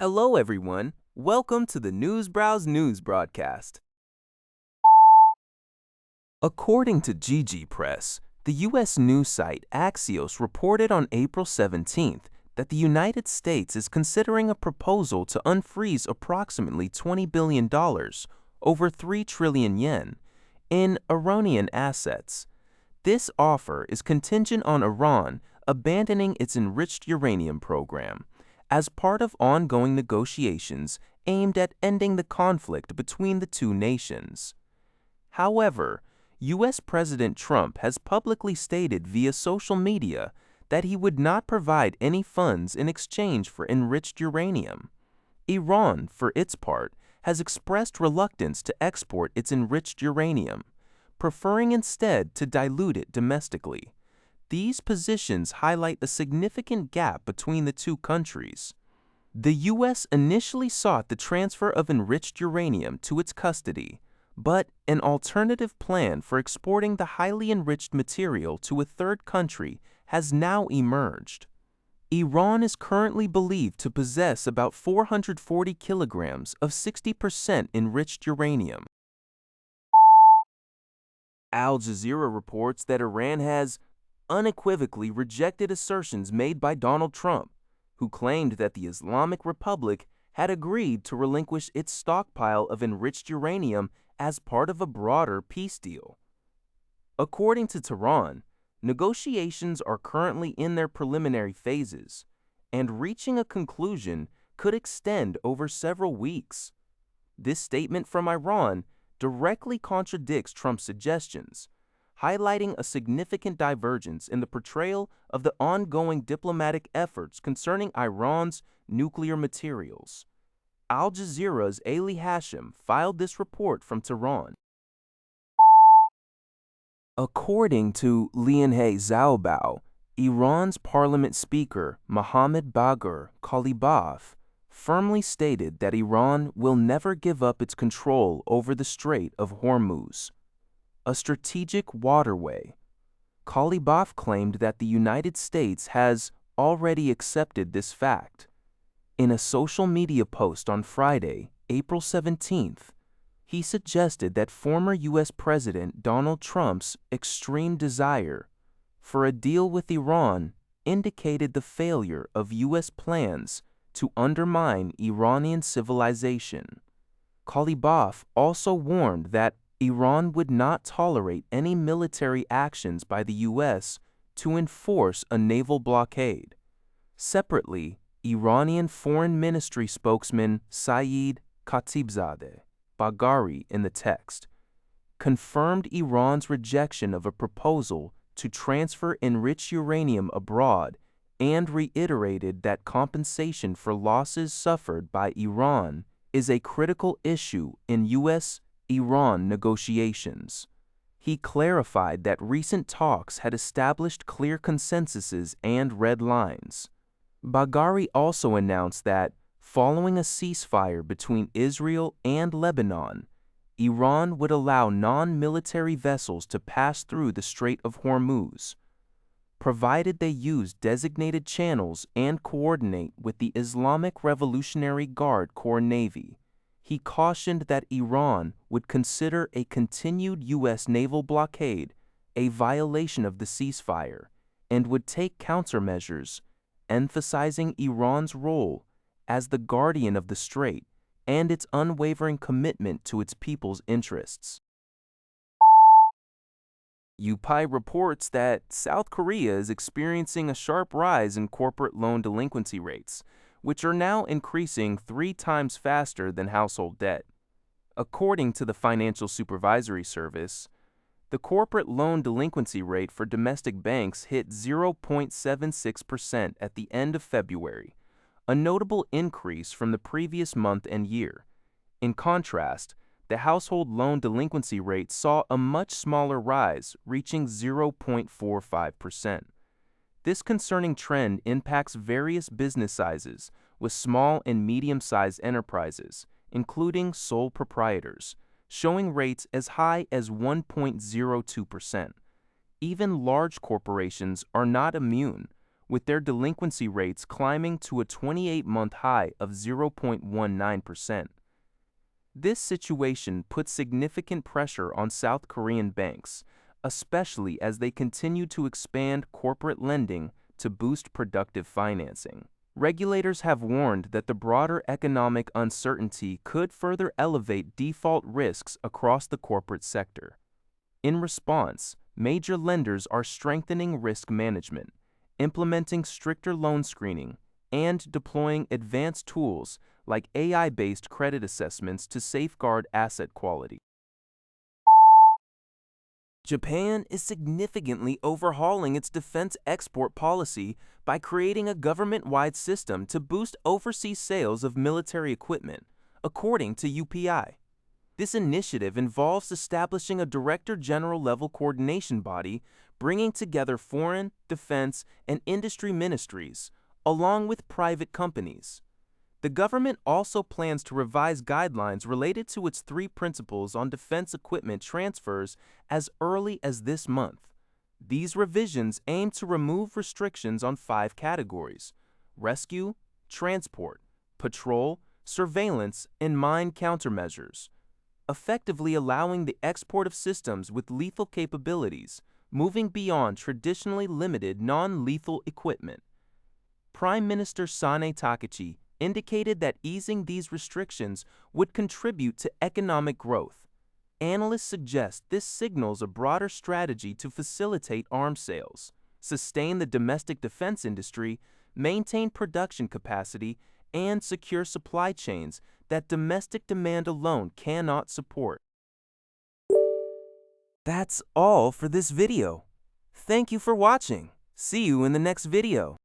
Hello, everyone. Welcome to the Newsbrowse News broadcast. According to GG Press, the U.S. news site Axios reported on April 17th that the United States is considering a proposal to unfreeze approximately $20 billion, over 3 trillion yen, in Iranian assets. This offer is contingent on Iran abandoning its enriched uranium program, as part of ongoing negotiations aimed at ending the conflict between the two nations. However, U.S. President Trump has publicly stated via social media that he would not provide any funds in exchange for enriched uranium. Iran, for its part, has expressed reluctance to export its enriched uranium, preferring instead to dilute it domestically. These positions highlight a significant gap between the two countries. The U.S. initially sought the transfer of enriched uranium to its custody, but an alternative plan for exporting the highly enriched material to a third country has now emerged. Iran is currently believed to possess about 440 kilograms of 60% enriched uranium. Al Jazeera reports that Iran has unequivocally rejected assertions made by Donald Trump, who claimed that the Islamic Republic had agreed to relinquish its stockpile of enriched uranium as part of a broader peace deal. According to Tehran, negotiations are currently in their preliminary phases, and reaching a conclusion could extend over several weeks. This statement from Iran directly contradicts Trump's suggestions, highlighting a significant divergence in the portrayal of the ongoing diplomatic efforts concerning Iran's nuclear materials. Al Jazeera's Ali Hashim filed this report from Tehran. According to Lianhe Xiaobao, Iran's parliament speaker Mohammad Bagher Kalibaf firmly stated that Iran will never give up its control over the Strait of Hormuz, a strategic waterway. Kalibaf claimed that the United States has already accepted this fact. In a social media post on Friday, April 17th, he suggested that former U.S. President Donald Trump's extreme desire for a deal with Iran indicated the failure of U.S. plans to undermine Iranian civilization. Kalibaf also warned that Iran would not tolerate any military actions by the U.S. to enforce a naval blockade. Separately, Iranian Foreign Ministry spokesman Saeed Khatibzadeh Bagheri in the text confirmed Iran's rejection of a proposal to transfer enriched uranium abroad and reiterated that compensation for losses suffered by Iran is a critical issue in U.S.-Iran negotiations. He clarified that recent talks had established clear consensuses and red lines. Bagheri also announced that, following a ceasefire between Israel and Lebanon, Iran would allow non-military vessels to pass through the Strait of Hormuz, provided they use designated channels and coordinate with the Islamic Revolutionary Guard Corps Navy. He cautioned that Iran would consider a continued U.S. naval blockade a violation of the ceasefire and would take countermeasures, emphasizing Iran's role as the guardian of the Strait and its unwavering commitment to its people's interests. UPI reports that South Korea is experiencing a sharp rise in corporate loan delinquency rates, which are now increasing 3 times faster than household debt. According to the Financial Supervisory Service, the corporate loan delinquency rate for domestic banks hit 0.76% at the end of February, a notable increase from the previous month and year. In contrast, the household loan delinquency rate saw a much smaller rise, reaching 0.45%. This concerning trend impacts various business sizes, with small and medium-sized enterprises, including sole proprietors, showing rates as high as 1.02%. Even large corporations are not immune, with their delinquency rates climbing to a 28-month high of 0.19%. This situation puts significant pressure on South Korean banks, especially as they continue to expand corporate lending to boost productive financing. Regulators have warned that the broader economic uncertainty could further elevate default risks across the corporate sector. In response, major lenders are strengthening risk management, implementing stricter loan screening, and deploying advanced tools like AI-based credit assessments to safeguard asset quality. Japan is significantly overhauling its defense export policy by creating a government-wide system to boost overseas sales of military equipment, according to UPI. This initiative involves establishing a Director General level coordination body, bringing together foreign, defense, and industry ministries, along with private companies. The government also plans to revise guidelines related to its 3 principles on defense equipment transfers as early as this month. These revisions aim to remove restrictions on 5 categories: rescue, transport, patrol, surveillance, and mine countermeasures, effectively allowing the export of systems with lethal capabilities, moving beyond traditionally limited non-lethal equipment. Prime Minister Sanae Takaichi indicated that easing these restrictions would contribute to economic growth. Analysts suggest this signals a broader strategy to facilitate arms sales, sustain the domestic defense industry, maintain production capacity, and secure supply chains that domestic demand alone cannot support. That's all for this video. Thank you for watching. See you in the next video.